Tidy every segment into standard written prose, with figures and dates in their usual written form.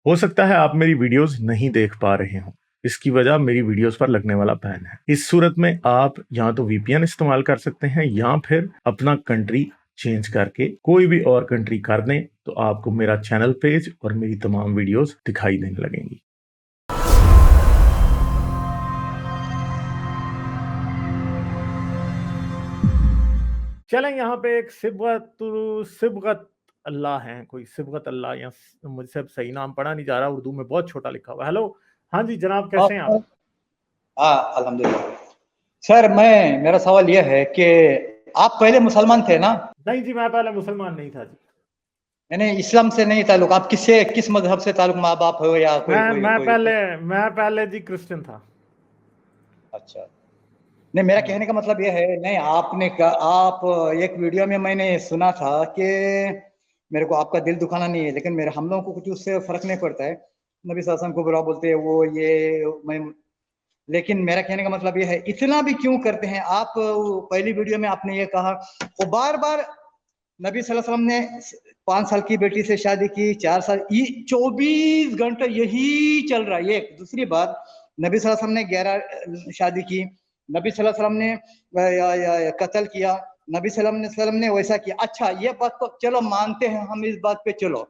हो सकता है आप मेरी वीडियोस नहीं देख पा रहे हों। इसकी वजह मेरी वीडियोस पर लगने वाला बैन है। इस सूरत में आप या तो वीपीएन इस्तेमाल कर सकते हैं या फिर अपना कंट्री चेंज करके कोई भी और कंट्री कर दें, तो आपको मेरा चैनल पेज और मेरी तमाम वीडियोस दिखाई देने लगेंगी। चलें, यहाँ पे एक सिबगत अल्लाह हैं, कोई सिबगत अल्लाह, या मुझसे अब सही नाम पढ़ा नहीं जा रहा, उर्दू में बहुत छोटा लिखा हुआ है। हेलो, हाँ जी जनाब, कैसे हैं आप? अल्हम्दुलिल्लाह। सर, मेरा सवाल यह है कि आप पहले मुसलमान थे ना? नहीं जी, मैं पहले मुसलमान नहीं था जी। यानी इस्लाम से नहीं ताल्लुक, आप किस मजहब से ताल्लुक, माँ बाप हो या कोई कोई मैं पहले जी क्रिश्चियन था। अच्छा, नहीं, मेरा कहने का मतलब यह है, नहीं आप एक वीडियो में मैंने सुना था कि मेरे को आपका दिल दुखाना नहीं है, लेकिन मेरे हम लोगों को कुछ उससे फर्क नहीं पड़ता है। नबी सल्लल्लाहु अलैहि वसल्लम को बुरा बोलते हैं, वो ये मैं, लेकिन मेरा कहने का मतलब यह है, इतना भी क्यों करते हैं आप? पहली वीडियो में आपने ये कहा, वो बार बार नबी सल्लल्लाहु अलैहि वसल्लम ने 5 साल की बेटी से शादी की, 4 साल, 24 घंटे यही चल रहा है। एक दूसरी बात, नबी सल्लल्लाहु अलैहि वसल्म ने 11 शादी की, नबी सल्लल्लाहु अलैहि वसल्लम ने कत्ल किया, नबी सल्लल्लाहु अलैहि वसल्लम ने वैसा किया। अच्छा, ये बात तो चलो मानते हैं हम, इस बात पे चलो,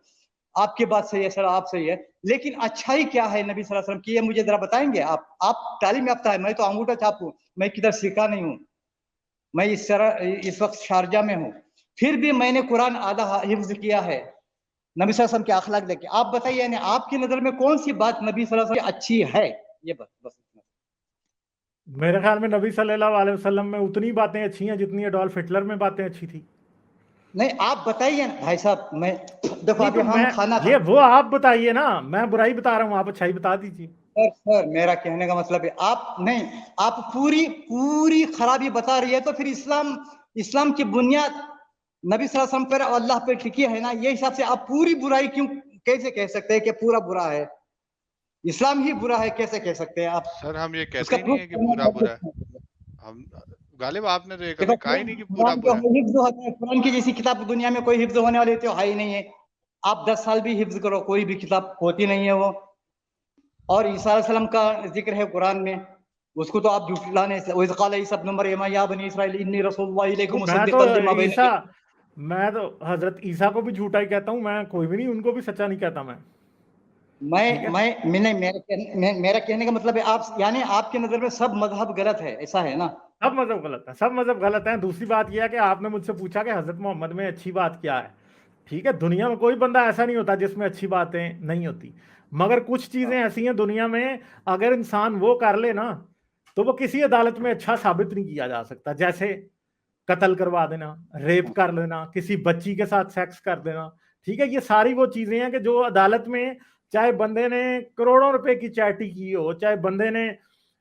आपकी बात सही है सर, आप सही है, लेकिन अच्छाई क्या है नबी सल्लल्लाहु अलैहि वसल्लम की, ये मुझे जरा बताएंगे आप तालीम याफ्ता है, मैं तो अंगूठा छाप हूँ, मैं किधर सीखा नहीं हूँ, मैं इस वक्त शारजा में हूँ, फिर भी मैंने कुरान आधा हिफ्ज किया है नबी सल्लल्लाहु अलैहि वसल्लम के अखलाक देख के। आप बताइए, यानी आपकी नजर में कौन सी बात नबी सल्लल्लाहु अलैहि वसल्लम की अच्छी है? ये बस मेरे ख्याल में नबी सल्लल्लाहु अलैहि वसल्लम में उतनी बातें अच्छी हैं जितनी एडोल्फ हिटलर में बातें अच्छी थी। नहीं, आप बताइए ना भाई साहब, मैं देखो नहीं अभी तो हम खाना ये खा, वो आप बताइए ना, मैं बुराई बता रहा हूँ, आप अच्छाई बता दीजिए। सर मेरा कहने का मतलब है, आप नहीं, आप पूरी पूरी खराबी बता रही है, तो फिर इस्लाम की बुनियाद नबी सल्लल्लाहु अलैहि वसल्लम पर और अल्लाह पे टिकी है ना, ये हिसाब से आप पूरी बुराई क्यों, कैसे कह सकते हैं कि पूरा बुरा है? इस्लाम ही बुरा है कैसे कह सकते हैं आप? सर हम ये कहते उसका ही नहीं प्रूफ है कि करना पूरा बुरा है। है। हम गालिब आपने तो ये देखो कभी कहा ही नहीं कि पूरा कुरान बुरा है। जो हिफ्ज होता है, कुरान की जैसी किताब दुनिया में कोई हिफ्ज होने वाली तो है ही नहीं है। आप 10 साल भी हिफ्ज करो, कोई भी किताब होती नहीं है वो। और ईसा अलैहिस्सलाम का जिक्र है कुरान में, उसको तो आप झुटलाने से, वइज़ क़ाल ईसा इब्न मरियम या बनी इसराइल इन्नी रसूलुल्लाह इलैकुम मुसद्दिक़न लिमा बैन यदैहि। मैं तो हजरत ईसा को भी झूठा ही कहता हूँ, मैं कोई भी नहीं, उनको भी सच्चा नहीं कहता मैं। ठीक है, मेरा कहने का मतलब है, आप यानी आपकी नजर में सब मजहब गलत है, ऐसा है ना? सब मजहब गलत है, सब मजहब गलत है। दूसरी बात यह है कि आपने मुझसे पूछा कि हजरत मोहम्मद में अच्छी बात क्या है। ठीक है, दुनिया में कोई बंदा ऐसा नहीं होता जिसमें अच्छी बातें नहीं होती, मगर कुछ चीजें ऐसी हैं दुनिया में, अगर इंसान वो कर ले ना, तो वो किसी अदालत में अच्छा साबित नहीं किया जा सकता। जैसे कत्ल करवा देना, रेप कर लेना, किसी बच्ची के साथ सेक्स कर देना। ठीक है, ये सारी वो चीजें हैं कि जो अदालत में, चाहे बंदे ने करोड़ों रुपए की चैरिटी की हो, चाहे बंदे ने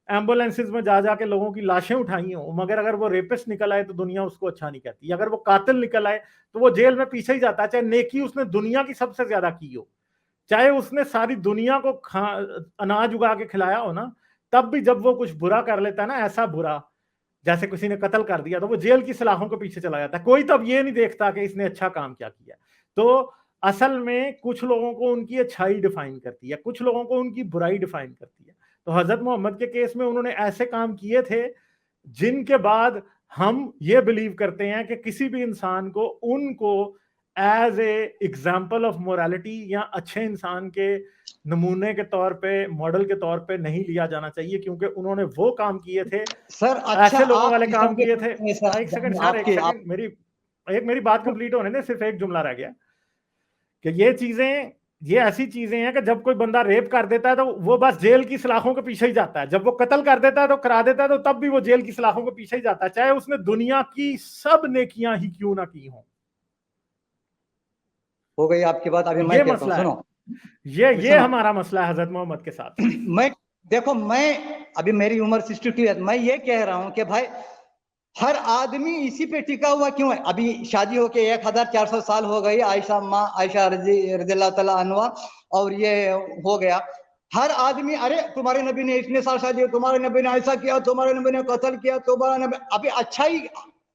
एम्बुलेंसेज में जा जाके लोगों की लाशें उठाई हो, मगर अगर वो रेपिस्ट निकल आए तो दुनिया उसको अच्छा नहीं कहती। अगर वो कातिल निकल आए तो वो जेल में पीछे ही जाता है, चाहे नेकी उसने दुनिया की सबसे ज्यादा की हो, चाहे उसने सारी दुनिया को अनाज उगा के खिलाया हो ना, तब भी जब वो कुछ बुरा कर लेता है ना, ऐसा बुरा जैसे किसी ने कत्ल कर दिया, तो वो जेल की सलाखों के पीछे चला जाता है। कोई तब ये नहीं देखता कि इसने अच्छा काम क्या किया। तो असल में कुछ लोगों को उनकी अच्छाई डिफाइन करती है, कुछ लोगों को उनकी बुराई डिफाइन करती है। तो हजरत मोहम्मद के केस में उन्होंने ऐसे काम किए थे जिनके बाद हम ये बिलीव करते हैं कि किसी भी इंसान को उनको as a example of morality या अच्छे इंसान के नमूने के तौर पे, मॉडल के तौर पे नहीं लिया जाना चाहिए, क्योंकि उन्होंने वो काम किए थे, सर अच्छा, ऐसे लोगों आप वाले किस काम तरह किए थे। के ऐसा एक सेकंड सर, एक आपके आप सेकंड, मेरी बात कंप्लीट होने दे, सिर्फ एक जुमला रह गया कि ये ऐसी चीजें हैं कि जब कोई बंदा रेप कर देता है तो वो बस जेल की सलाखों के पीछे ही जाता है, जब वो कत्ल कर देता है तो करा देता है तो तब भी वो जेल की सलाखों के पीछे ही जाता है, चाहे उसने दुनिया की सब नेकियां ही क्यों ना की हों। हो गई आपकी बात, अभी मैं ये कहता हूँ, मसला है, सुनो ये सुनो। हमारा मसला है हजरत मोहम्मद के साथ। मैं देखो, मैं अभी मेरी उम्र 62 है, मैं ये कह रहा हूँ कि भाई हर आदमी इसी पे टिका हुआ क्यों है? अभी शादी होके 1400 साल हो गई, आयशा रज़ियल्लाहु ताला अन्हा, और ये हो गया। हर आदमी, अरे तुम्हारे नबी ने इतने साल शादी, तुम्हारे नबी ने ऐसा किया, तुम्हारे नबी ने कत्ल किया, तुम्हारे नबी, अभी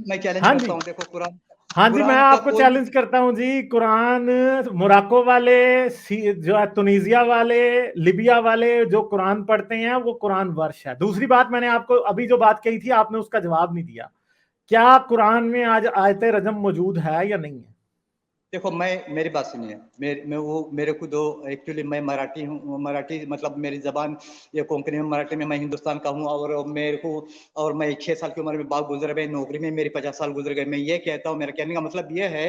मैं चैलेंज हाँ करता जी हूँ, देखो कुरान हाँ जी, कुरान मैं का आपको कोई चैलेंज करता हूँ जी। कुरान मोरक्को वाले, जो है तुनीजिया वाले, लिबिया वाले जो कुरान पढ़ते हैं वो कुरान वर्ष है। दूसरी बात, मैंने आपको अभी जो बात कही थी आपने उसका जवाब नहीं दिया। क्या कुरान में आज आयते रजम मौजूद है या नहीं है? देखो, मेरी बात सुनिए, मेरे को दो, एक्चुअली मैं मराठी हूँ, मराठी मतलब मेरी जबान ये कोंकणी में, मराठी में, मैं हिंदुस्तान का हूँ, और मेरे को, और मैं 6 साल की उम्र में बाप गुजर गए, नौकरी में मेरी 50 साल गुजर गए। मैं ये कहता हूँ, मेरा कहने का मतलब ये है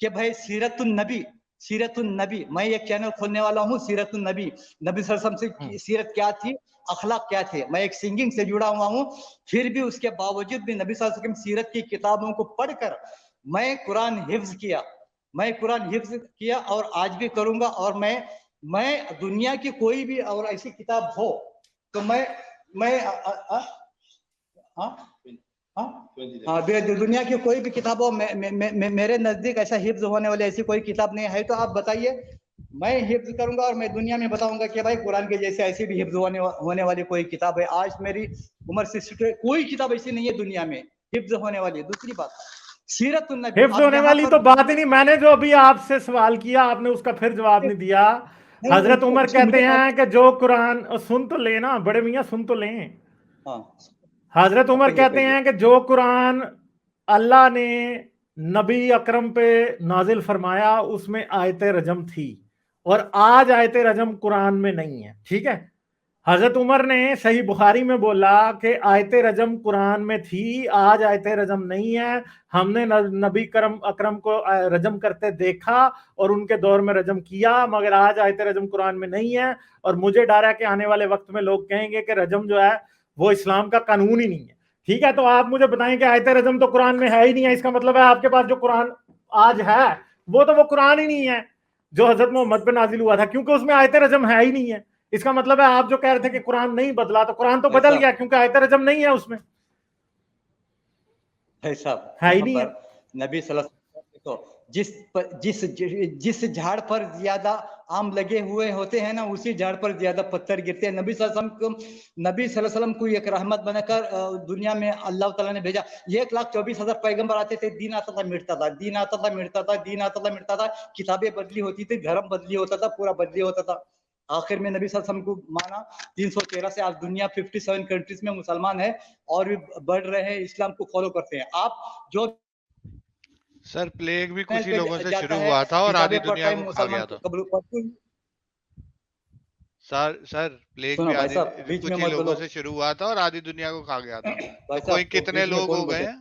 कि भाई सीरतुन नबी, मैं एक चैनल खोलने वाला हूँ, सीरतुन नबी, नबी सल्लल्लाहु अलैहि वसल्लम की सीरत क्या थी, अखलाक क्या थे। मैं एक सिंगिंग से जुड़ा हुआ हूँ, फिर भी उसके बावजूद भी नबी सल्लल्लाहु अलैहि वसल्लम की सीरत की किताबों को पढ़कर मैं कुरान हिफ्ज किया और आज भी करूंगा। और मैं दुनिया की कोई भी और ऐसी किताब हो तो मैं दुनिया की कोई भी किताब हो, मेरे नजदीक ऐसा हिफ्ज होने वाली ऐसी कोई किताब नहीं है। तो आप बताइए, मैं हिफ्ज करूंगा और मैं दुनिया में बताऊंगा कि भाई कुरान के जैसे ऐसी भी हिफ्ज होने वाली कोई किताब है। आज मेरी उम्र 62, कोई किताब ऐसी नहीं है दुनिया में हिफ्ज होने वाली। दूसरी बात, सीरत नबी, हिफ्ज अब होने यहाँ वाली पर तो बात ही नहीं। मैंने जो अभी आपसे सवाल किया आपने उसका फिर जवाब नहीं दिया। नहीं, हजरत उमर इसको कहते मुझे बात, हैं कि जो कुरान, सुन तो लेना बड़े मियाँ, सुन तो लें। हाँ हजरत उमर कहिए कहते कहिए। हैं कि जो कुरान अल्लाह ने नबी अकरम पे नाजिल फरमाया उसमें आयत रजम थी, और आज आयत रजम कुरान में नहीं है। ठीक है, हजरत उमर ने सही बुखारी में बोला कि आयत रजम कुरान में थी, आज आयत रजम नहीं है। हमने नबी करम अकरम को रजम करते देखा और उनके दौर में रजम किया, मगर आज आयत रजम कुरान में नहीं है। और मुझे डर है कि आने वाले वक्त में लोग कहेंगे कि रजम जो है वो इस्लाम का कानून ही नहीं है। ठीक है, तो आप मुझे बताएं कि आयत रजम तो कुरान में है ही नहीं है, इसका मतलब है आपके पास जो कुरान आज है वो कुरान ही नहीं है जो हजरत मोहम्मद पे नाजिल हुआ था, क्योंकि उसमें आयत रजम है ही नहीं है। इसका मतलब है आप जो कह रहे थे कि कुरान नहीं बदला, तो कुरान तो भाई बदल साहब, गया क्योंकि आयत रजम नहीं है उसमें, भाई साहब, है ही यहाँ नहीं है। पर नबी सल्लल्लाहु अलैहि वसल्लम, देखो, जिस झाड़ पर ज्यादा आम लगे हुए होते हैं ना, उसी झाड़ पर ज्यादा पत्थर गिरते हैं। नबी सल्लल्लाहु अलैहि वसल्लम को एक रहमत बनाकर दुनिया में अल्लाह ताला ने भेजा। 1,24,000 पैगंबर आते थे, दिन आता था मिटता था, दिन आता था मिटता था, दिन आता था मिटता था, किताबें बदली होती थी, धर्म बदली होता था, पूरा बदली होता था। आखिर में नबी सल्लल्लाहु अलैहि वसल्लम को माना 313 से आज दुनिया 57 कंट्रीज में मुसलमान है और भी बढ़ रहे हैं, इस्लाम को फॉलो करते हैं। आप जो सर प्लेग भी कुछ ही पे लोगों से जाता शुरू है, हुआ था और आधी किताबें पढ़ता दुनिया है, को खा मुसलमान गया को था। कबूल करते हैं। सर प्लेग सुनो भी भाई आधी साहब, बीच में कुछ ही मत लोगों बोलो। से शुरू हुआ था और आधी दुनिया को खा गया था। भाई तो कोई साहब, वो कितने बीच में लोग हो बोल गए मत। हैं?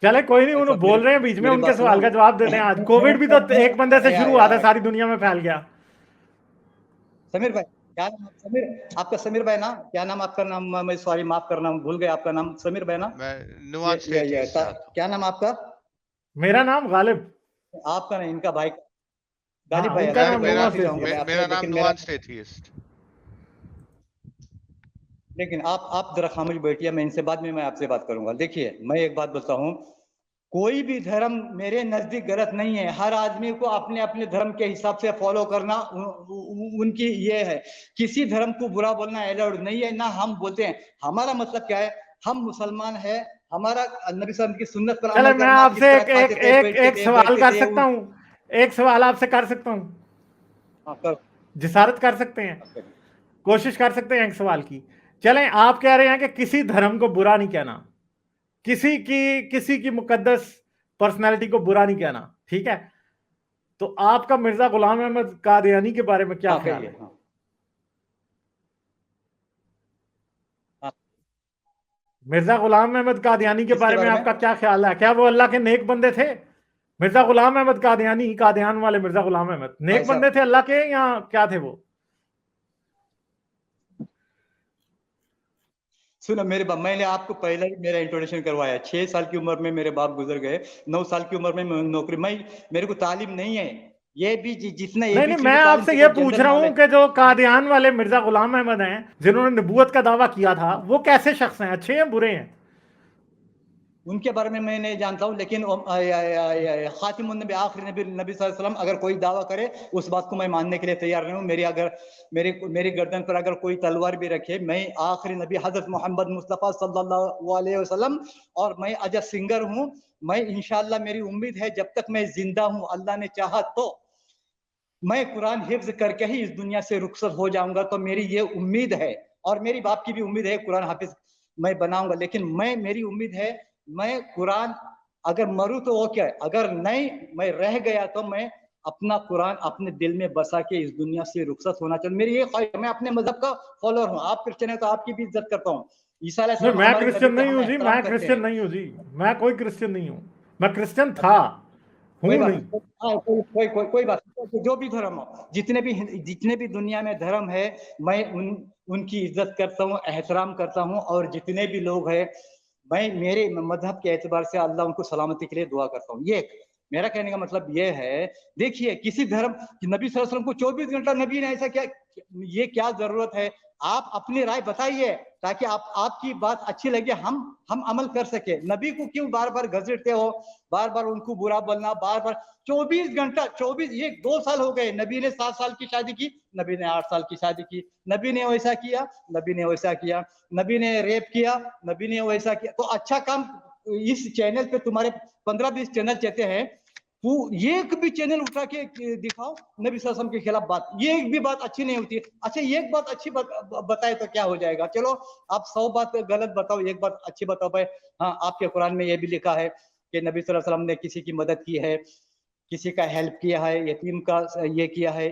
चले कोई नहीं, भाई उन्होंने साहब, बोल रहे हैं बीच में, मेरी उनके बात सुनो। सवाल का जवाब देते हैं। आज कोविड भी तो एक बंदे से शुरू हुआ था, सारी दुनिया में फैल गया। समीर भाई, क्या नाम समीर आपका? समीर भाई ना, क्या नाम आपका? नाम मैं सॉरी, माफ करना, भूल गया आपका नाम। समीर भाई ना? मैं नुआंस एथियस्ट से आता हूँ। क्या नाम आपका? मेरा नाम गालिब। आपका नहीं, इनका भाई गालिब हाँ, भाई। उनका अच्छा, मैं नाम मैं मेरा नुआंस माफी चाहूंगा मैं एथियस्ट। आपसे, मेरा नाम लेकिन नुआंस एथियस्ट। आप जरा खामोश बैठिए, मैं इनसे बाद में मैं आपसे बात करूंगा। देखिए, मैं एक बात बोलता हूँ, कोई भी धर्म मेरे नजदीक गलत नहीं है। हर आदमी को अपने अपने धर्म के हिसाब से फॉलो करना उनकी ये है। किसी धर्म को बुरा बोलना अलाउड नहीं है, ना हम बोलते हैं। हमारा मतलब क्या है, हम मुसलमान है, हमारा नबी सल्लल्लाहु अलैहि वसल्लम की सुन्नत पर चले अमल मैं करना, किस आपसे तरह एक एक खाते थे, एक बैठते एक थे, सवाल बैठते कर थे सकता हूँ, एक सवाल आपसे कर सकता हूँ? हाँ, कर, जिसारत कर सकते हैं, कोशिश कर सकते हैं एक सवाल की। चलें, आप कह रहे हैं कि किसी धर्म को बुरा नहीं कहना, किसी की मुकद्दस पर्सनालिटी को बुरा नहीं कहना, ठीक है? तो आपका मिर्जा गुलाम अहमद कादियानी के बारे में क्या हाँ ख्याल कहिए। है? हाँ, हाँ, मिर्जा गुलाम अहमद कादियानी के किसके बारे में बारे में? आपका क्या ख्याल है? क्या वो अल्लाह के नेक बंदे थे? मिर्जा गुलाम अहमद कादियानी, कादियान वाले मिर्जा गुलाम अहमद भाई नेक बंदे साहब, थे अल्लाह के, या क्या थे वो? सुनो मैंने आपको पहले ही मेरा इंट्रोडक्शन करवाया। 6 साल की उम्र में मेरे बाप गुजर गए, 9 साल की उम्र में नौकरी, मेरे को तालीम नहीं है। ये भी जितना नहीं नहीं, एबीसीडी मैं तालीम आपसे ये सीखा, पूछ जनरल रहा हूं नॉलेज। कि जो कादियान वाले मिर्जा गुलाम अहमद हैं जिन्होंने नबूवत का दावा किया था, वो कैसे शख्स हैं? अच्छे हैं बुरे हैं? उनके बारे में मैं नहीं जानता हूँ, लेकिन खातिमुन नबी आखिरी नबी नबी सल्लल्लाहु अलैहि वसल्लम अगर कोई दावा करे उस बात को मैं मानने के लिए तैयार नहीं हूँ। मेरी गर्दन पर अगर कोई तलवार भी रखे, मैं आखिरी नबी हजरत मोहम्मद मुस्तफ़ा सल्लल्लाहु अलैहि वसल्लम और मैं अजय सिंगर हूँ। मैं इंशाअल्लाह, मेरी उम्मीद है जब तक मैं जिंदा हूँ, अल्लाह ने चाहा तो मैं कुरान हिफ्ज करके ही इस दुनिया से रुखसत हो जाऊंगा। तो मेरी ये उम्मीद है और मेरी बाप की भी उम्मीद है कुरान हाफिज मैं बनाऊंगा। लेकिन मेरी उम्मीद है मैं कुरान अगर मरूं तो वो क्या है, अगर नहीं मैं रह गया तो मैं अपना कुरान अपने दिल में बसा के इस दुनिया से रुखसत होना चाहिए। मेरी ये ख्वाहिश है। मैं अपने मजहब का फॉलोअर हूँ। आप क्रिश्चियन है तो आपकी भी इज्जत करता हूँ। ईसा नहीं, अलैहिस्सलाम मैं हमारे क्रिश्चियन नबी थे, नहीं हम हूँ जी, एहतराम मैं करते क्रिश्चियन हैं। नहीं हूँ जी, मैं कोई क्रिश्चियन नहीं हूँ। मैं क्रिश्चियन था, कोई हूँ बात नहीं। नहीं। हाँ, कोई बात नहीं। जो भी धर्म हो, जितने भी दुनिया में धर्म है, मैं उनकी इज्जत करता हूँ, एहतराम करता हूँ। और जितने भी लोग हैं, मैं मेरे मजहब के एतबार से अल्लाह उनको सलामती के लिए दुआ करता हूँ। ये मेरा कहने का मतलब ये है, देखिए किसी धर्म नबी सल्लल्लाहु अलैहि वसल्लम को 24 घंटा नबी ने ऐसा क्या, ये क्या जरूरत है? आप अपनी राय बताइए ताकि आपकी बात अच्छी लगे, हम अमल कर सके। नबी को क्यों बार बार घसीटते हो, बार बार उनको बुरा बोलना, बार बार 24 घंटा 24, ये 2 साल हो गए। नबी ने 7 साल की शादी की, नबी ने 8 साल की शादी की, नबी ने वैसा किया, नबी ने वैसा किया, नबी ने रेप किया, नबी ने वैसा किया। तो अच्छा काम इस चैनल पे तुम्हारे 15-20 चैनल चलते हैं, तू एक भी चैनल उठा के दिखाओ नबी सल्लल्लाहु अलैहि वसल्लम के खिलाफ बात, ये एक भी बात अच्छी नहीं होती। अच्छा एक बात अच्छी बताए तो क्या हो जाएगा? चलो आप 100 बात गलत बताओ, एक बात अच्छी बताओ भाई। हाँ, आपके कुरान में ये भी लिखा है कि नबी सल्लल्लाहु अलैहि वसल्लम ने किसी की मदद की है, किसी का हेल्प किया है, यतीम का ये किया है,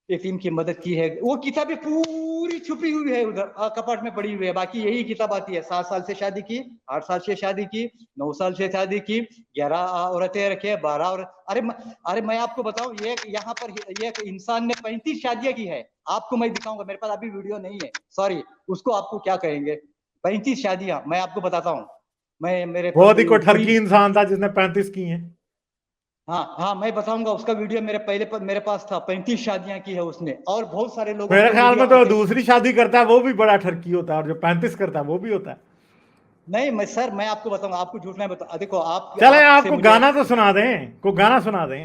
यतीम की मदद की है। वो किताबें पूरी छुपी हुई है, उधर कपाट में पड़ी हुई है। बाकी यही किताब आती है। 7 साल से शादी की, 8 साल से शादी की, 9 साल से शादी की, 11 औरतें रखे, 12 औरत। अरे मैं आपको बताऊं, ये यहाँ पर एक इंसान ने 35 शादियां की है। आपको मैं दिखाऊंगा, मेरे पास अभी वीडियो नहीं है, सॉरी। उसको आपको क्या कहेंगे? 35 शादियां मैं आपको बताता हूँ। मैं मेरे बहुत ही कोई कोठरकी इंसान था जिसने 35 की हैं। हाँ, मैं बताऊंगा। उसका वीडियो मेरे पास था। 35 शादियां की है उसने, और बहुत सारे लोगों मेरे के ख्याल वीडियो में तो आते हैं। दूसरी शादी करता है वो भी बड़ा ठरकी होता है, और जो 35 करता है वो भी होता है। नहीं मैं आपको बताऊंगा, आपको झूठ नहीं बता। देखो चले आपसे आपको मुझे गाना तो सुना दें, को गाना सुना दें।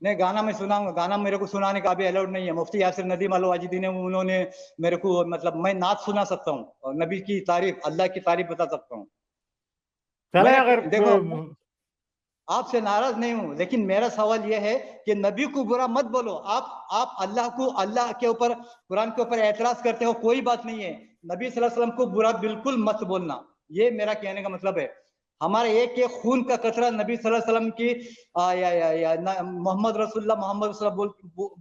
नहीं, गाना मैं सुनाऊंगा। गाना मेरे को सुनाने का अभी अलाउड नहीं है। मुफ्ती यासिर नदीम अल-वाजिदी ने, उन्होंने मेरे को, मतलब मैं नात सुना सकता हूँ और नबी की तारीफ, अल्लाह की तारीफ बता सकता हूँ। चले मैं अगर देखो आपसे नाराज नहीं हूं, लेकिन मेरा सवाल यह है कि नबी को बुरा मत बोलो। आप अल्लाह के ऊपर, कुरान के ऊपर एतराज करते हो, कोई बात नहीं है। नबी सल्लल्लाहु अलैहि वसल्लम को बुरा बिल्कुल मत बोलना, ये मेरा कहने का मतलब है। हमारे एक खून का कतरा नबी सल्लल्लाहु अलैहि वसल्लम की मोहम्मद रसूलुल्लाह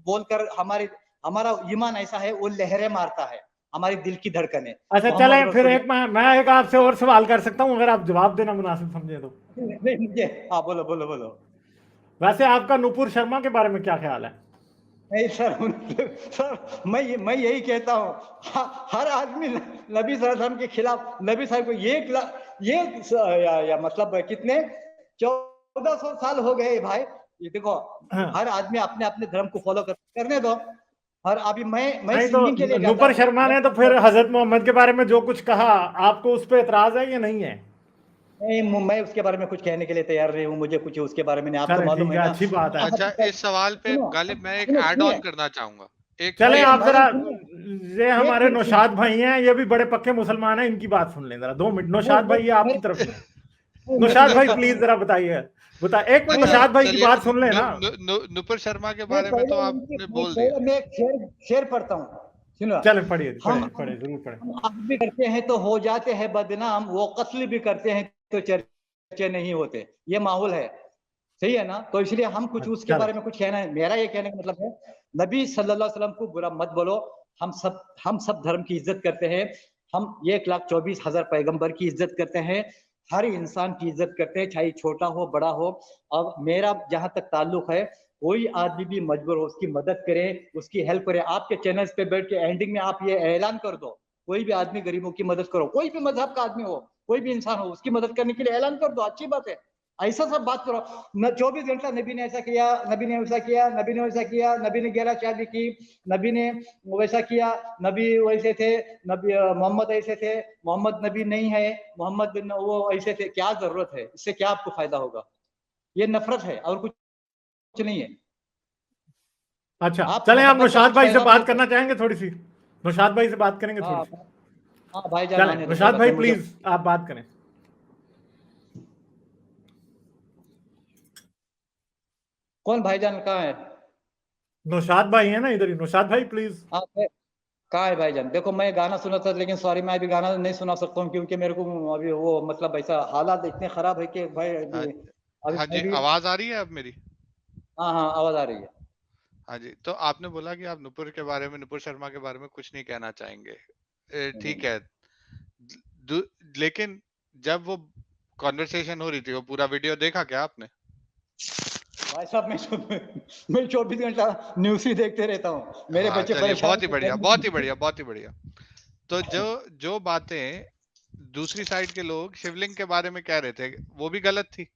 बोलकर हमारा ईमान ऐसा है, वो लहरें मारता है, हमारे दिल की धड़कन है। अच्छा चले, मोहम्मद फिर रसूल मैं एक आपसे और सवाल कर सकता हूं अगर आप जवाब देना मुनासिब समझे तो। नहीं मुझे, हाँ बोलो बोलो बोलो। वैसे आपका नुपुर शर्मा के बारे में क्या ख्याल है? नहीं सर, मैं यही कहता हूँ, हर आदमी नबी सल्लल्लाहु अलैहि वसल्लम के खिलाफ, नबी साहब को मतलब कितने 1400 साल हो गए भाई। ये देखो, हाँ। हर आदमी अपने अपने धर्म को फॉलो करने दो। और अभी मैं नहीं तो सिंगिंग के लिए गाता नुपुर हूँ। शर्मा ने तो फिर हजरत मोहम्मद के बारे में जो कुछ कहा, आपको उस पर एतराज है या नहीं है? नहीं, मैं उसके बारे में कुछ कहने के लिए तैयार नहीं हूँ। मुझे कुछ उसके बारे में नहीं, आपको चले मालूम ठीक है है, ना। अच्छी बात है। अच्छा, इस सवाल पे सुनो गालिब मैं एक सुनो ऐड सुनिए, ऑन करना चाहूंगा। एक चले मेरे आप जरा, भाई सुनिए, ये एक हमारे मिनट नौशाद सुनिए। भाई हैं, ये भी बड़े पक्के मुसलमान हैं, इनकी बात सुन लें जरा 2 मिनट। नौशाद भाई ये आपकी तरफ से, नौशाद मेरी भाई बात प्लीज सुनो। जरा बताइए, एक मिनट नहीं अच्छा नौशाद भाई की चलिए, बात सुन लेना। नुपुर शर्मा के मैं बारे में तो पहले आपने बोल दिया। मैं एक शेर पढ़ता हूँ, सुनो। चले पढ़िए हम पढ़िए पढ़िए, जरूर पढ़े। हम आग भी करते हैं तो हो जाते हैं बदनाम, वो कत्ल भी करते हैं तो चर्चे नहीं होते। ये माहौल है, सही है ना? तो इसलिए हम कुछ उसके चले बारे में कुछ कहना है। मेरा ये कहने का मतलब है, नबी सल्लल्लाहु अलैहि वसल्लम को बुरा मत बोलो। हम सब धर्म की इज्जत करते हैं। हम 1,24,000 पैगंबर की इज्जत करते हैं। हर इंसान की इज्जत करते हैं, चाहे छोटा हो बड़ा हो। अब मेरा जहां तक ताल्लुक है, कोई आदमी भी मजबूर हो, उसकी मदद करें, उसकी हेल्प करें। आपके चैनल्स पे बैठ के एंडिंग में आप ये ऐलान कर दो, कोई भी आदमी गरीबों की मदद करो, कोई भी मजहब का आदमी हो, कोई भी इंसान हो, उसकी मदद करने के लिए ऐलान कर दो, अच्छी बात है। ऐसा सब बात करो न। 24 घंटा नबी ने ऐसा किया, नबी ने वैसा किया, नबी ने वैसा किया, नबी ने 11 शादी की, नबी ने वैसा किया, नबी वैसे थे, नबी मोहम्मद ऐसे थे, मोहम्मद नबी नहीं है, मोहम्मद बिन वो ऐसे थे। क्या जरूरत है? इससे क्या आपको फायदा होगा? ये नफरत है और कुछ नहीं है। अच्छा आप चलें, आप मोहब्बत का नौशाद कुछ भाई से पैगाम बात देते करना चाहेंगे थोड़ी सी? नौशाद भाई से बात करेंगे हाँ थोड़ी सी? हाँ भाईजान चलें आने दो नौशाद थोड़ा भाई सा मुझे। प्लीज आप बात करें। कौन भाईजान कहाँ है? नौशाद भाई है ना इधर ही, नौशाद भाई प्लीज। हाँ कहाँ है भाईजान? देखो मैं गाना सुना था, लेकिन सॉरी मैं अभी गाना नहीं सुना सकता हूँ, क्योंकि मेरे को अभी वो मतलब ऐसा हालात इतने खराब है कि भाई हाँ अभी अभी हाँ मैं जी, भी। आवाज आ रही है अब मेरी? हाँ हाँ आवाज आ रही है। हाँ जी, तो आपने बोला कि आप नुपुर के बारे में, नुपुर शर्मा के बारे में कुछ नहीं कहना चाहेंगे। ठीक है। लेकिन जब वो कॉन्वर्सेशन हो रही थी, वो पूरा वीडियो देखा क्या आपने? भाई साहब मैं 24 घंटा न्यूज ही देखते रहता हूँ। मेरे हाँ बच्चे चलिए, परेशान बहुत ही होते बढ़िया, हैं। बहुत ही बढ़िया, बहुत ही बढ़िया। तो जो जो बातें दूसरी साइड के लोग शिवलिंग के बारे में कह रहे थे, वो भी गलत थी।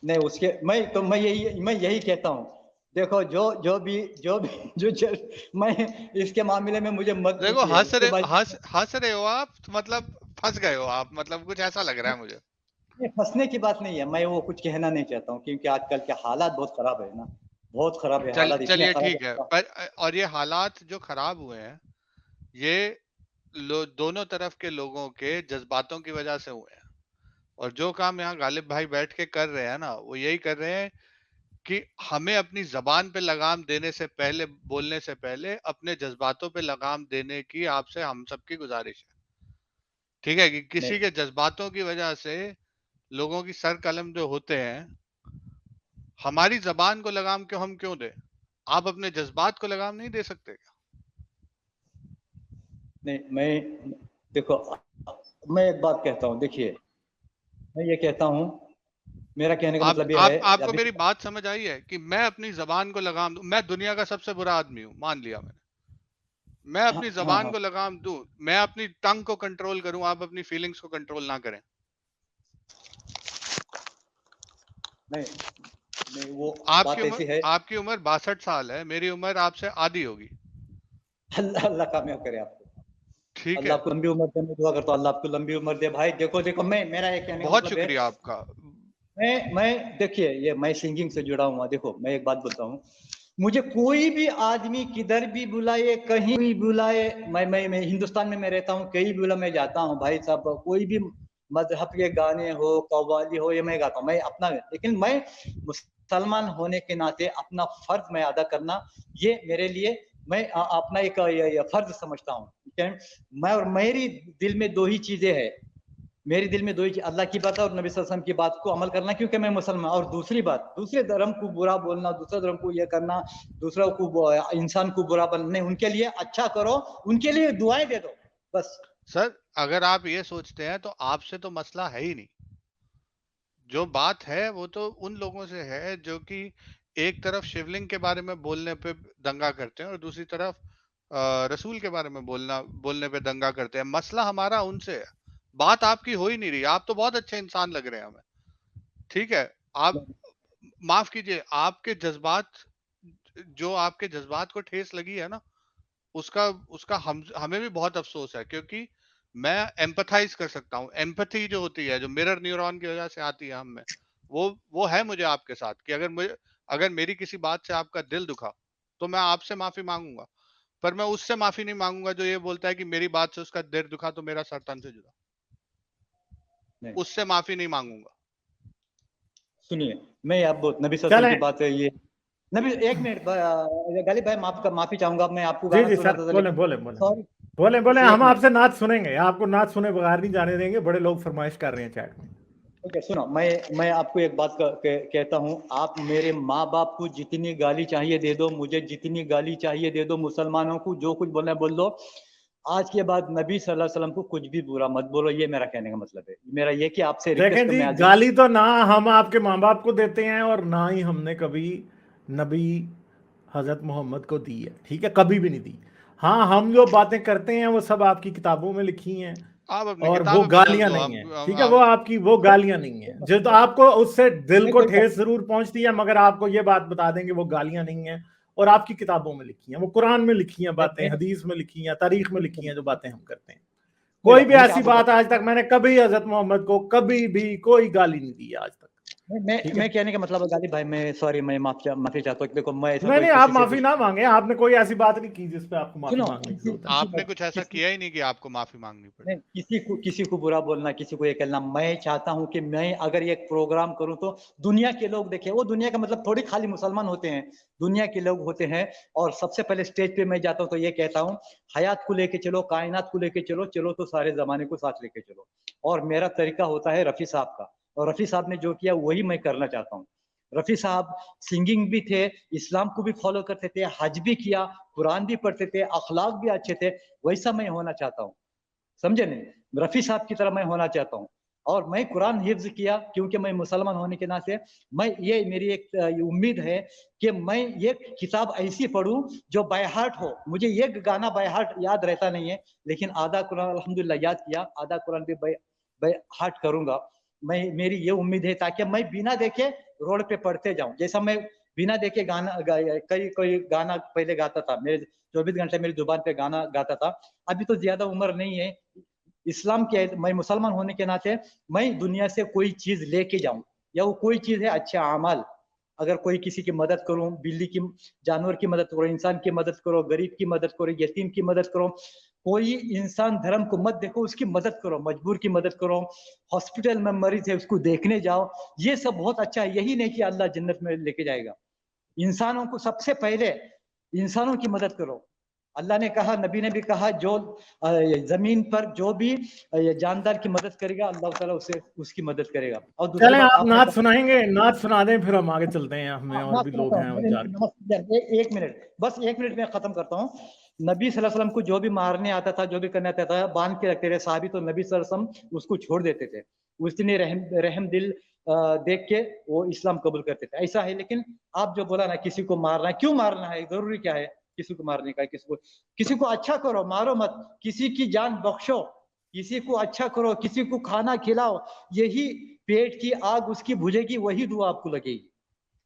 नहीं उसके मैं यही कहता हूँ। देखो मैं इसके मामले में मुझे मत देखो, पूछिए उसके बाद। हंस रहे हो आप, मतलब फंस गए हो आप, मतलब कुछ ऐसा लग रहा है मुझे। नहीं, फंसने की बात नहीं है, मैं वो कुछ कहना नहीं चाहता हूँ, क्योंकि आजकल के हालात बहुत खराब है ना। बहुत खराब है हालात, इतने चलिए खराब ठीक है, है। पर और ये हालात जो खराब हुए हैं, ये दोनों तरफ के लोगों के जज्बातों की वजह से हुए हैं। और जो काम यहाँ गालिब भाई बैठ के कर रहे हैं ना, वो यही कर रहे हैं कि हमें अपनी जबान पे लगाम देने से पहले, बोलने से पहले अपने जज्बातों पे लगाम देने की आपसे हम सबकी गुजारिश है। ठीक है, कि नहीं किसी के जज्बातों की वजह से लोगों की सर कलम जो होते हैं, हमारी जबान को लगाम हम क्यों दें? आप अपने जज्बात को लगाम नहीं दे सकते क्या? नहीं मैं देखो, मैं एक बात कहता हूँ, देखिए मैं ये कहता हूँ, मेरा कहने का मतलब ये है आपको अभी। मेरी बात समझ आई है कि मैं अपनी जबान को लगाम दूं? मैं दुनिया का सबसे बुरा आदमी हूं, मान लिया मैंने। मैं हाँ अपनी हाँ जबान हाँ। को लगाम दूं, मैं अपनी टंग को कंट्रोल करूं, आप अपनी फीलिंग्स को कंट्रोल ना करें। नहीं नहीं वो बात ऐसी है। आपकी उम्र 62 साल है, मेरी उम्र आपसे आधी होगी। अल्लाह अल्लाह कामयाब करे आपको। ठीक अल्लाह है, आपको लंबी उम्र दे, मैं दुआ करता हूँ अल्लाह आपको लंबी उम्र दे। भाई देखो देखो, मैं मेरा ये कहने का बहुत मतलब है, शुक्रिया आपका। मैं देखिए ये मैं सिंगिंग से जुड़ा हुआ। देखो मैं एक बात बोलता हूँ, मुझे कोई भी आदमी किधर भी बुलाए, कहीं भी बुलाए, मैं हिंदुस्तान में मैं रहता हूँ, कहीं भी बुला मैं जाता हूँ भाई साहब। कोई भी मजहब के गाने हो, कव्वाली हो, ये मैं गाता हूँ, मैं अपना। लेकिन मैं मुसलमान होने के नाते अपना फर्ज मैं अदा करना, ये मेरे लिए मैं अपना एक ये फर्ज समझता हूँ। ठीक है? मैं और मेरी दिल में दो ही चीजें हैं। मेरे दिल में दो ही, अल्लाह की बात और नबी सल्लल्लाहु अलैहि वसल्लम की बात को अमल करना, क्योंकि मैं मुसलमान। और दूसरी बात, दूसरे धर्म को बुरा बोलना, दूसरे धर्म को ये करना, दूसरों को इंसान को बुरा बनना नहीं, उनके लिए अच्छा करो, उनके लिए दुआएं दे दो, बस। सर, अगर आप ये सोचते हैं तो आपसे तो मसला है ही नहीं। जो बात है वो तो उन लोगों से है जो कि एक तरफ शिवलिंग के बारे में बोलने पे दंगा करते हैं और दूसरी तरफ रसूल के बारे में बोलने पे दंगा करते हैं। मसला हमारा उनसे है, बात आपकी हो ही नहीं रही। आप तो बहुत अच्छे इंसान लग रहे हैं हमें, ठीक है। आप माफ कीजिए, आपके जज्बात, जो आपके जज्बात को ठेस लगी है ना, उसका उसका हमें भी बहुत अफसोस है, क्योंकि मैं एम्पथाइज कर सकता हूँ। एम्पैथी जो होती है, जो मिरर न्यूरॉन की वजह से आती है हम में, वो है मुझे आपके साथ, कि अगर मेरी किसी बात से आपका दिल दुखा, तो मैं आपसे माफी मांगूंगा। पर मैं उससे माफी नहीं मांगूंगा जो ये बोलता है कि मेरी बात से उसका दिल दुखा तो मेरा सर तन से जुदा। नहीं उससे माफी नहीं मांगूंगा। सुनिए, मैं आप नबी सल्लल्लाहु अलैहि वसल्लम चलें। की बात है ये। नबी एक मिनट, गालिब भाई माफी चाहूंगा, मैं आपको जी गाना जी सुना सर, था बोले लेकिन बोले बोले सॉरी। बोले बोले, एक हम मिनट, आपसे नाच सुनेंगे, आपको नाच सुने बगैर नहीं जाने देंगे। बड़े लोग फरमाइश कर रहे हैं चैट में। ठीक है सुनो, मैं आपको एक बात कहता हूँ। आप मेरे माँ बाप को जितनी गाली चाहिए दे दो, मुझे जितनी गाली चाहिए दे दो, मुसलमानों को जो कुछ बोलना है बोल दो। आज के बाद नबी सल्लल्लाहु अलैहि वसल्लम को कुछ भी बुरा मत बोलो, ये मेरा कहने का मतलब है। मेरा ये कि आपसे देखें रिक्वेस्ट जी, मैं आज गाली तो ना हम आपके माँ बाप को देते हैं और ना ही हमने कभी नबी हजरत मोहम्मद को दी है, ठीक है, कभी भी नहीं दी। हाँ, हम जो बातें करते हैं वो सब आपकी किताबों में लिखी हैं, आप अपनी और वो किताबें बदल गालियां दो। नहीं है, आप ठीक है, वो आपकी वो गालियां नहीं है जो तो आपको उससे दिल नहीं, को कोई ठेस जरूर पहुंचती है, मगर आपको ये बात बता देंगे वो गालियां नहीं है, और आपकी किताबों में लिखी हैं, वो कुरान में लिखी हैं बातें, नहीं, हदीस में लिखी हैं, तारीख में लिखी हैं, जो बातें हम करते हैं। कोई कोई बात भी नहीं, लेकिन ऐसी आप बात आज तक मैंने कभी हजरत मोहम्मद को कभी भी कोई गाली नहीं दी है आज तक। ठीक है, मैं कहने का मतलब है गालिब भाई, मैं सॉरी, मैं माफी चाहता हूँ कि देखो मैं ऐसा नहीं कोई नहीं, आप किसी से माफी ना मांगे, आपने कोई ऐसी बात नहीं की जिस पे आपको माफी सुनो, मांगने की जरूरत है। आपने कुछ ऐसा किया ही नहीं कि आपको माफी मांगनी पड़े। नहीं, किसी को बुरा बोलना, किसी को ये कहना, मैं चाहता हूं कि मैं अगर ये प्रोग्राम करूं तो दुनिया के लोग देखें। वो दुनिया का मतलब थोड़ी खाली मुसलमान होते हैं, दुनिया के लोग होते हैं। और सबसे पहले स्टेज पे मैं जाता हूं तो ये कहता हूं, हयात को लेके चलो, कायनात को लेके चलो, चलो तो सारे जमाने को साथ लेके चलो। और मेरा तरीका होता है रफी साहब का, और रफी साहब ने जो किया वही मैं करना चाहता हूँ। रफी साहब सिंगिंग भी थे, इस्लाम को भी फॉलो करते थे, हज भी किया, कुरान भी पढ़ते थे, अखलाक भी अच्छे थे। वैसा मैं होना चाहता हूँ, समझे नहीं? रफी साहब की तरह मैं होना चाहता हूँ। और मैं कुरान हिफ्ज किया क्योंकि मैं मुसलमान होने के नाते मैं ये मेरी एक उम्मीद है कि मैं ये किताब ऐसी पढूं जो बाय हार्ट हो। मुझे ये गाना बाय हार्ट याद रहता नहीं है, लेकिन आधा कुरान अल्हम्दुलिल्लाह याद किया, आधा कुरान भी बाय हार्ट करूंगा। मेरी ये उम्मीद है ताकि मैं बिना देखे रोड पे पढ़ते जाऊं। जैसा मैं बिना देखे गाना कोई गाना पहले गाता था, मेरे 24 घंटे मेरी जुबान पे गाना गाता था। अभी तो ज्यादा उम्र नहीं है इस्लाम के, मैं मुसलमान होने के नाते मैं दुनिया से कोई चीज लेके जाऊं, या वो कोई चीज है अच्छा अमल। अगर कोई किसी की मदद करूं, बिल्ली की, जानवर की मदद करो, इंसान की मदद करो, गरीब की मदद करो, यतीम की मदद करो। कोई इंसान धर्म को मत देखो, उसकी मदद करो, मजबूर की मदद करो, हॉस्पिटल में मरीज है उसको देखने जाओ। ये सब बहुत अच्छा है। यही नहीं कि अल्लाह जन्नत में लेके जाएगा। इंसानों को सबसे पहले इंसानों की मदद करो। अल्लाह ने कहा, नबी ने भी कहा, जो जमीन पर जो भी जानदार की मदद करेगा अल्लाह ताला उसे उसकी मदद करेगा। और दूसरी चलें, बात आप आपने नात सुनाएंगे, नात सुना दें, फिर हम आगे चलते हैं, हमें और नात भी लोग सुनाता हैं हूँ। उनके। एक मिनट, बस एक मिनट में खत्म करता हूँ। नबी सल्लल्लाहु अलैहि वसल्लम को जो भी मारने आता था, जो भी करने आता था, बांध के रखते थे साहबी, तो नबी सल्लल्लाहु अलैहि वसल्लम उसको छोड़ देते थे। उसने रहम दिल देख के वो इस्लाम कबूल करते थे। ऐसा है। लेकिन आप जो बोला ना, किसी को मारना है, क्यों मारना है, जरूरी क्या है किसी को मारने का? किसी को अच्छा करो, मारो मत। किसी की जान बख्शो, किसी को अच्छा करो, किसी को खाना खिलाओ। यही पेट की आग उसकी बुझेगी, वही दुआ आपको लगेगी।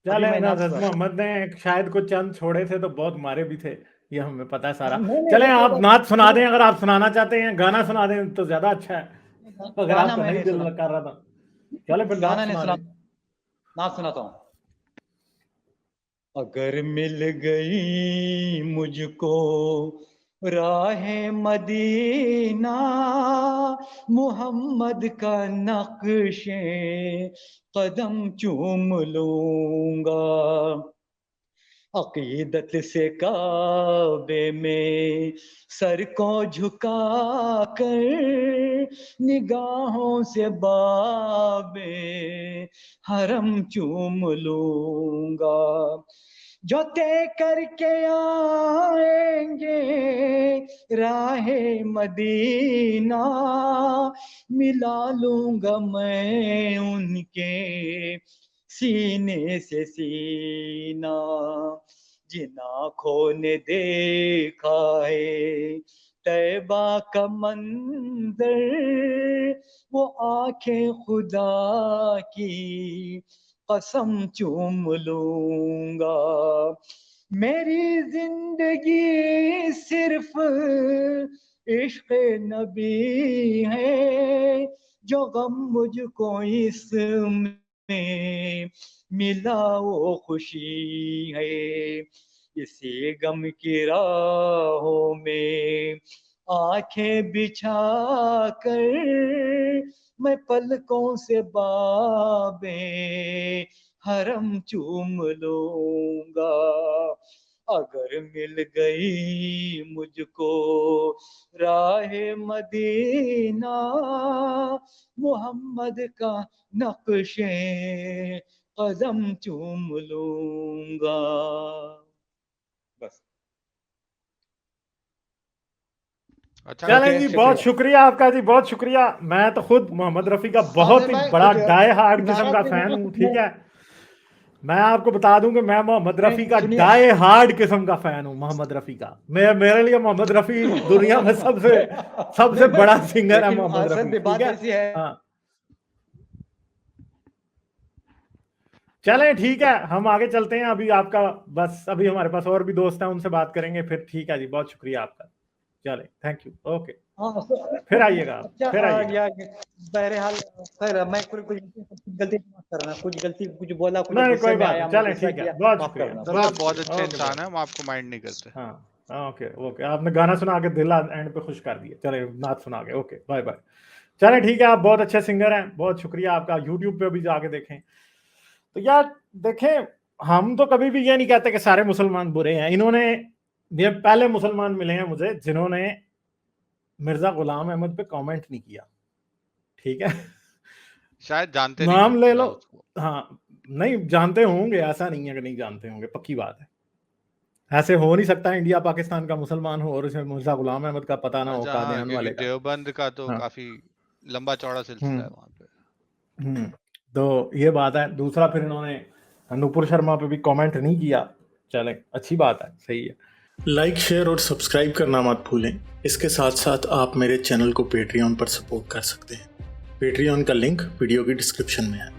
अभी चले, मैं नाच हजरत सुना। मोहम्मद ने शायद कुछ चंद छोड़े थे तो बहुत मारे भी थे, ये हमें पता है सारा। नहीं नहीं, चलें, वो कोई आप बात नात सुना नहीं। दें, अगर आप सुनाना चाहते हैं, गाना सुना दें तो ज्यादा अच्छा है, अगर गाना आपका मैं नहीं नहीं दिल सुना, कर रहा था। चले फिर नात गाना नहीं सुना सुना, दें। नाच सुनाता हूँ। अगर मिल गई मुझको राहे मदीना, मोहम्मद का नक्शे कदम चूम लूंगा। अकीदत से काबे में सर को झुका कर, निगाहों से बाबे हरम चूम लूंगा। जो तय करके आएंगे राहे मदीना, मिला लूंगा मैं उनके सीने से सीना। जिन आँखों ने देखा है तैबा का मंजर, वो आंखें खुदा की कसम चूम लूंगा। मेरी जिंदगी सिर्फ इश्क नबी है, जो गम मुझको इसमें मिला वो खुशी है। इसी गम की राहों में आंखें बिछा कर, मैं पलकों से बाबे हरम चूम लूंगा। अगर मिल गई मुझको राहे मदीना, मोहम्मद का नक्शे कदम चूम लूंगा। बस। अच्छा चलें गाया। जी, ओके, बहुत शुक्रिया। शुक्रिया आपका जी, बहुत शुक्रिया। मैं तो खुद मोहम्मद रफ़ी का बहुत आमिर ही भाई बड़ा कुछ डाई हार्ड किस्म नाराज का नहीं फैन होना हूँ, कुछ ठीक मैं है। मैं आपको बता दूं कि मैं मोहम्मद रफी का सुनिए। डाई हार्ड किस्म का फैन हूं, मोहम्मद रफी का। मैं मेरे लिए मोहम्मद रफी दुनिया में सबसे बड़ा सिंगर है लेकिन मोहम्मद सर, रफी, बात ठीक है? ऐसी है। हाँ चलें ठीक है, हम आगे चलते हैं। अभी आपका बस अभी हमारे पास और भी दोस्त हैं, उनसे बात करेंगे फिर। ठीक है जी, बहुत शुक्रिया आपका। चले, थैंक यू, ओके। हाँ सर, फिर आइएगा आप, अच्छा फिर आइएगा। बहरहाल सर, मैं कुछ गलती माफ करना, कुछ गलती कुछ बोला, कुछ नहीं गुस्से कोई में बात आया, नहीं, मैं चलें गुस्सा ठीक है, किया, बहुत माफ शुक्रिया, करना। सर आप बहुत शुक्रिया। अच्छे ओके, इंसान हैं, हम आपको माइंड नहीं करते। हाँ ओके ओके, आपने गाना सुना के दिल एंड पे खुश कर दिया। चले, नाच सुना के, ओके बाय बाय। चलें ठीक है, आप बहुत अच्छे सिंगर हैं, बहुत शुक्रिया आपका। यूट्यूब पे भी जाके देखें। तो यार देखें, हम तो कभी भी ये नहीं कहते कि सारे मुसलमान बुरे हैं। इन्होंने, ये पहले मुसलमान मिले हैं मुझे जिन्होंने मिर्जा गुलाम अहमद पे कमेंट नहीं किया, ठीक है? शायद जानते नहीं नाम थे ले लो, उसको। हाँ नहीं जानते होंगे, ऐसा नहीं है कि नहीं जानते होंगे, पक्की बात है। ऐसे हो नहीं सकता इंडिया पाकिस्तान का मुसलमान हो और उसमें मिर्जा गुलाम अहमद का पता ना हो, अच्छा हाँ, कादियान क्योंकि वाले का। देवबंद का तो हाँ काफी लंबा चौड़ा सिलसिला है वहां पे। तो ये बात है। दूसरा फिर इन्होंने नुपुर शर्मा पे भी कमेंट नहीं किया, चलें अच्छी बात है, सही है। लाइक, शेयर और सब्सक्राइब करना मत भूलें। इसके साथ साथ आप मेरे चैनल को पेट्रियन पर सपोर्ट कर सकते हैं। पेट्रियन का लिंक वीडियो की डिस्क्रिप्शन में है।